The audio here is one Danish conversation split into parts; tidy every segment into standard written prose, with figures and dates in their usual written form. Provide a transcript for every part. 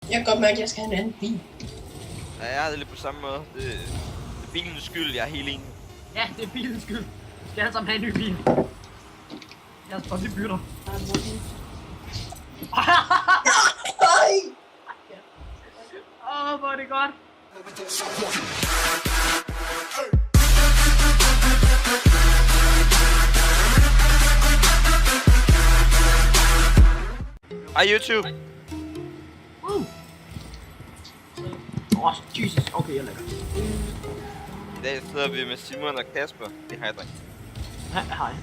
Jeg kan godt mærke, at jeg skal have en anden bil. Ja, jeg har det lidt på samme måde. Det er bilens skyld, jeg er helt enig. Ja, det er bilens skyld. Vi skal alle sammen have en ny bil. Jeg har lige bytter. Nej! Åh, hvor er det godt. Hej YouTube! Jesus, okay, jeg lægger. I dag sidder vi med Simon og Kasper. Det hej, dreng. Hej.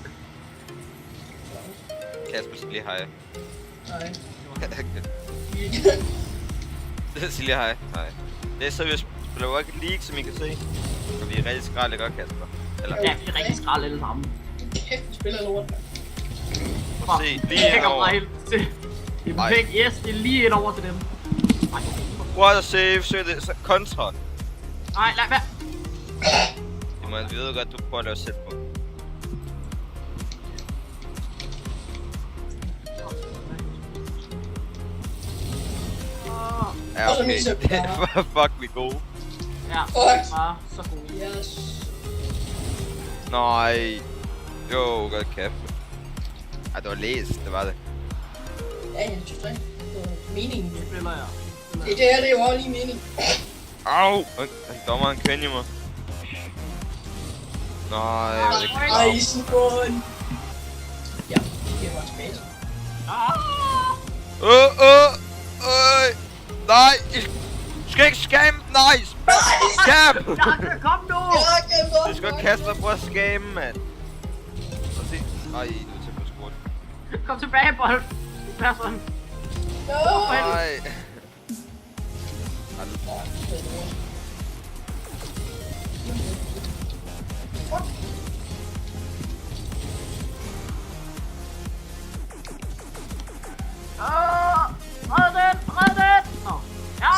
Kasper skal lige hej. Nej. Sig lige hej. Hej. Det så vi spiller Rocket League, som I kan se. Og vi er rigtig skrald, ikke godt, Kasper? Eller? Ja, vi er rigtig skrald alle sammen. Kæft, vi spiller lort, mand. Prøv at se, lige henover. Det er perfekt, yes, det er lige ind over til dem. Prøv at save, så er det så kontra. Nej, lad være. Simon, vi ved godt, du prøver at lave selv på. Ja, okay. Fuck, vi er gode. Ja, Fuck. bare så gode. Yes. Nej. Jo, godt kæft. Ej, det var læst, det var det. Ja, jeg synes ikke. Det var meningen. Det spiller jeg. Det her, det er jo også lige meningen. Au! Dommeren kender mig. Nej, jeg ved ikke. Ej, Simon. Ja, det var tilbage. Nej! Du skal ikke skamme! Nej! Skam! Kom nu! Du skal Kasper prøve at skamme, mand. Prøv at se. Ej, du er til på skruet. Kom tilbage, bold. Du passer den. Nej. Red den! Nå. Ja,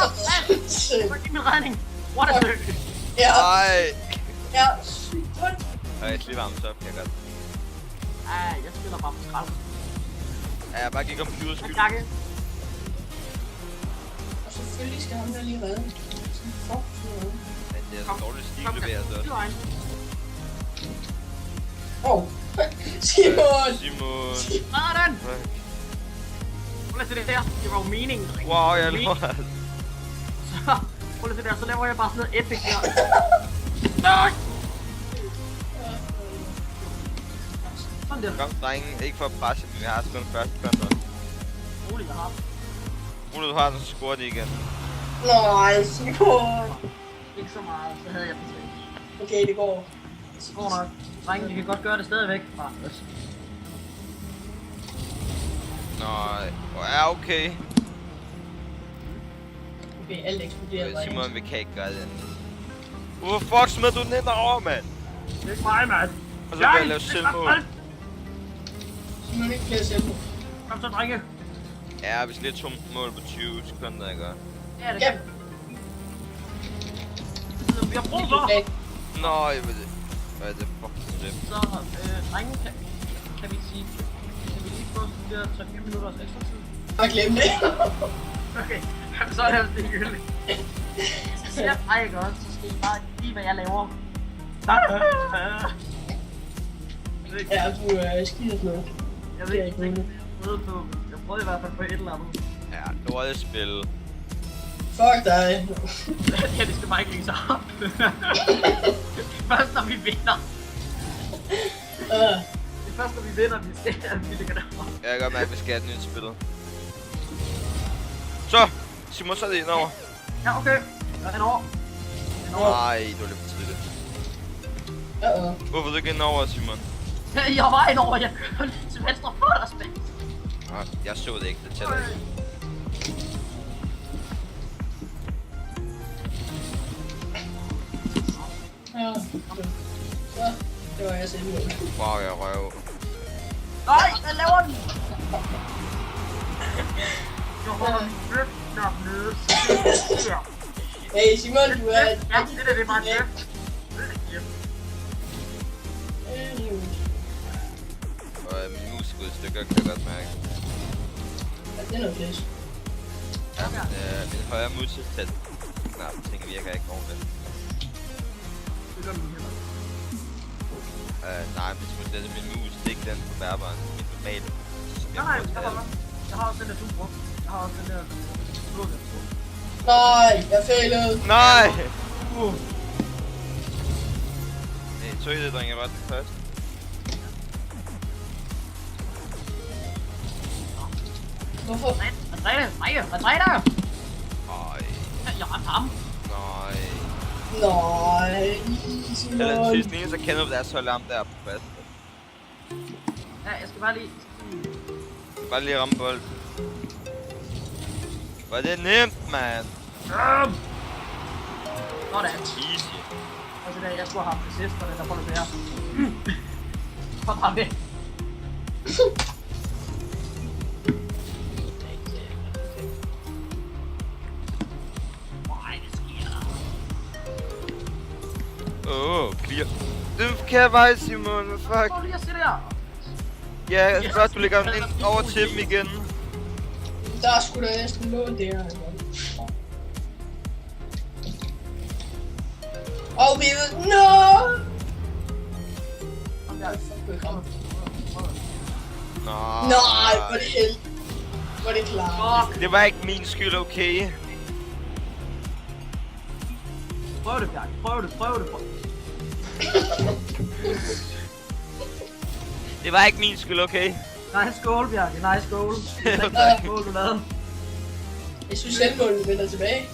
vand! Så giv min redning. What a circle. Ja, Nej. ja, sygt godt. Jeg er lige varmt op, jeg godt. Ej, jeg spiller bare på skrald. Ja, jeg bare gik computer skyld. Takke. Og selvfølgelig skal ham der lige redde. Fuck, sådan noget. Men det er så dårligt stil, det altså også. Åh, Simon! Simon. Redder den! Prøv lige at se det der. Det var jo meningen. Wow, jeg lort. Så, prøv lige at se der. Så laver jeg bare sådan noget epic der. Nej! Sådan der. Kom, drenge. Ikke for at presse, men vi har sgu en første kontra. Roligt, jeg har. Roligt, du har den, så scorer de igen. Nej, Simon! Ikke så meget, så havde jeg den til. Okay, det går. Det går nok. Drenge, vi kan godt gøre det stadigvæk. Bare. Nej. Ja, okay. Okay, alt eksploderer. Simon, vi kan ikke gøre det. Hvorfor fuck smed du den ind over, mand? Det er ikke mig, mand. Og så vil jeg lave selvmål. Simon, ikke flere selvmål. Kom så, drenge. Ja, vi skal lige 2 mål på 20 sekunder, ikke? Ja, det kan. Vi har brug for. Nå, jeg ved det. Hvad er det fucking det? Så, drenge, kan vi sige... Kan vi lige få de der 3-4 minutters ekstra tid? Jeg glemte det. Okay, så er det altså ligegyldigt. Så siger jeg dig ikke også, så skal I bare give, hvad jeg laver. Ja, du skider sådan noget. Jeg ved ikke, hvad jeg prøvede på. Jeg prøvede i hvert fald på et eller andet. Ja, lortet spil. Fuck dig. Ja, det skal bare ikke lægge sig op. Først når vi vinder. Det er først når vi vinder, vi skal at vi lægger det op. Jeg kan godt mærke, at vi skal have et nyt spil. Så! Simon, så er det indover. Ja, okay. Jeg er indover. Nej, du er lidt for tidligt. Hvorfor er du ikke indover, Simon? Jeg var indover, jeg kører lige til venstre for dig, spændt. Nej, jeg så det ikke, det tæller ikke. Ja, det var jeg selv. Wow, jeg røv. Nej, hvad laver den? Jeg holder min grip nede. Hey Simon, du er... Ja, det er bare en grip. Og min mus er gået i stykker, kan jeg godt mærke. Ja, det er noget flæs. Ja, min højre mus-test. Nej, ting virker ikke ordentligt. Det gør min heller. Nej, min mus, det er ikke den på bærbaren. Min normale mus. Nej, jeg har også den der du brugt. Jeg har også den der blå der brugt. Nej, jeg failede. Nej! Tog I det, drenge, var den først? Hvorfor? Hvad dræder? Nej. Jeg ramte ham. Nej. Nej. Det er den sidste ene, så kender du deres så lam der på fast. Ja, jeg skal bare lige... Bare lige ramme bold. Var det nemt, man? Sådan. Easy. Og så der, jeg skulle have haft assist for det, der får det der. Kom bare væk. Clear. Det er en forkert vej, Simon. Hvad fuck? Prøv lige at se der. Ja, først du lægger den ind over til dem igen. Der er sgu da næsten mål der. Og vi ved... No! Nej, hvor det held. Hvor det klart. Det var ikke min skyld, okay? Prøv det, Bjarke. Prøv det. Det var ikke min skyld, okay? Nej, skål, Bjarke. Nej, skål. Skål, du lavede. Jeg synes selv, målet vender tilbage.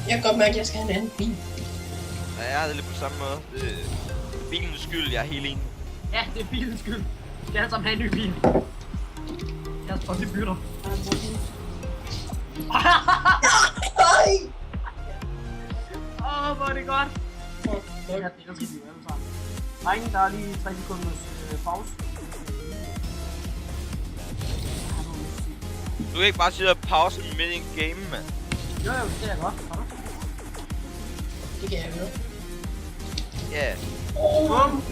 Jeg kan godt mærke, at jeg skal have en anden bil. Ja, jeg havde det lidt på samme måde. Det er bilens skyld, jeg er helt enig. Ja, det er bilens skyld. Vi skal alle sammen have en ny bil. Jeg skal også lige bytte. Nej! Hvor er det godt. Jeg skal blive alle sammen. Drenge, der er lige 3 sekunders pause. Du kan ikke bare sidde og pause midt i en game, mand. Jo, det kan jeg godt. Har du? Det kan jeg høre. Ja. Bum!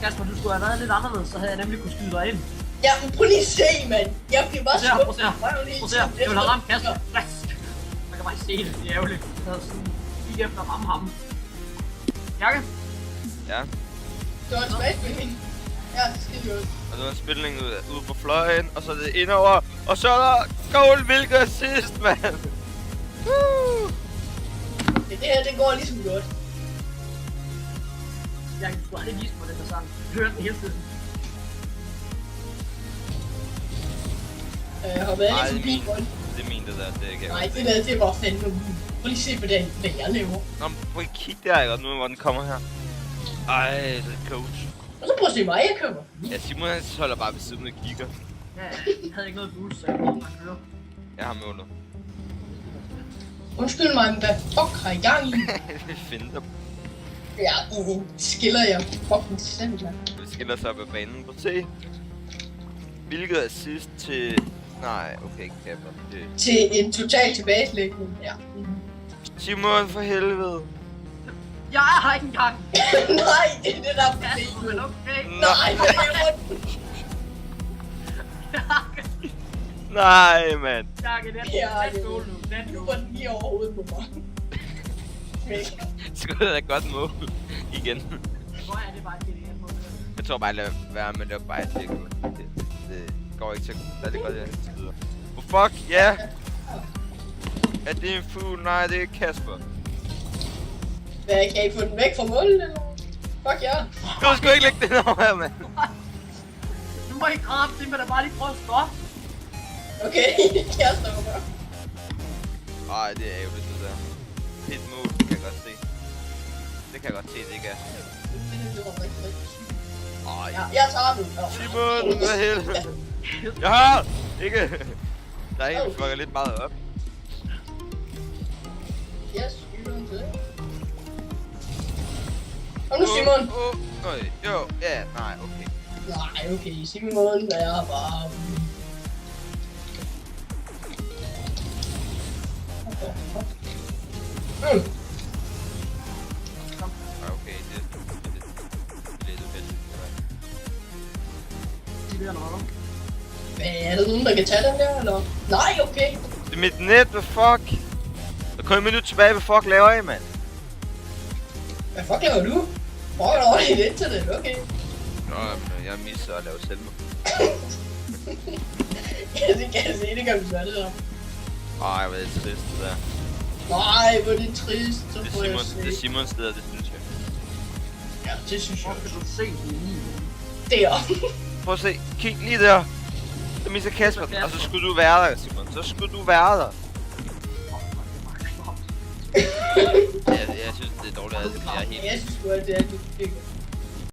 Kasper, du skulle have været lidt anderledes, så havde jeg nemlig kunne skyde dig ind. Ja, men prøv lige at se, mand. Jeg bliver bare Prøv at se her. skubbet. Jeg vil have ramt Kasper. Frisk. Man kan bare ikke se det. Det er ærgerligt. Jeg havde sådan lige efter at ramme ham. Jakke? Ja. Det var en tilbagespilning. Ja, det skal vi jo. Og så er en spilning ude på fløjen, og så er det indover, og så er der goal, hvilket assist, mand. Det her, det går ligesom godt. Jakke, du skulle aldrig vise mig den der sang. Jeg hørte den hele tiden. Jeg har været Ej, lidt forbi bolden. Det er min, det der, det kan jeg Nej, godt det der, det var fandme min. Prøv lige at se på det, hvad jeg laver. Nå, men prøv at kigge der, ikke? Nu hvor den kommer her. Ej, det er coach. Og så prøv at se mig, jeg køber. Ja, Simon han holder bare ved siden og kigger. Ja, jeg havde ikke noget boost, så jeg kunne bare køre. Jeg har målet. Undskyld mig, men hvad fuck har I gang i? Vi finder dem. Ja, skiller jeg fucking selv, mand. Vi skiller sig op ad banen. Prøv at se. Hvilket assist til... Nej, okay, Kapper. Til en total tilbagelægning, ja. Simon, for helvede. Jeg er her ikke engang! Nej, det er det der er Ja, men problemet. okay. Nej, det er rundt. Nej, mand. Jakke, det Ja, er det- skål nu. Den Nu nu. var den lige over hovedet på mig. Væk. Skulle da godt mål igen. Hvor er det bare et genialt på? Jeg tror bare, at lade være med at bare til. Det går ikke til. Lad det godt, jeg videre. Oh fuck, ja! Yeah. Er det en fugl? Nej, det er Kasper. Hvad, kan I få den væk fra målet, eller? Fuck ja. Du skulle ikke lægge den over her, mand. Nu må I græde, det må da bare lige prøve at stoppe. Okay, jeg stopper. Ej, det er ærgerligt, det der. Det er et mål, det kan jeg godt se. Det kan jeg godt se, det ikke er. Ej, Ja, jeg tager den. Simon, hvad helvede? Jeg har ikke. Der er en, der fucker lidt meget op. Yes, Simon til. Kom nu, Simon. Øj, jo, ja, nej, okay. Nej, okay, Simon er bare... Okay, det er lidt uheldigt. De der noget. Hvad er der nogen, der man kan tage den der, eller? Nej, okay. Det er mit net, hvad fuck? Der er kun en minut tilbage, hvad fuck laver I, mand? Hvad fuck laver du? Hvor er der over dit internet, okay. Nå, men jeg misser at lave selvmord. Ja, det kan jeg se, det kan vi gøre det der. Ej, hvor er det trist, det der. Nej, hvor er det trist, så Det får er jeg Simons, det er se. Simons steder, det synes jeg. Ja, det synes jeg Hvor kan også. du se det lige? Der. Prøv at se, kig lige der. Så misser Kasper den, og så skulle du være der, Simon. Så skulle du være der. Ja, jeg synes, det er dårligt, at jeg er helt... Jeg synes godt, det er det.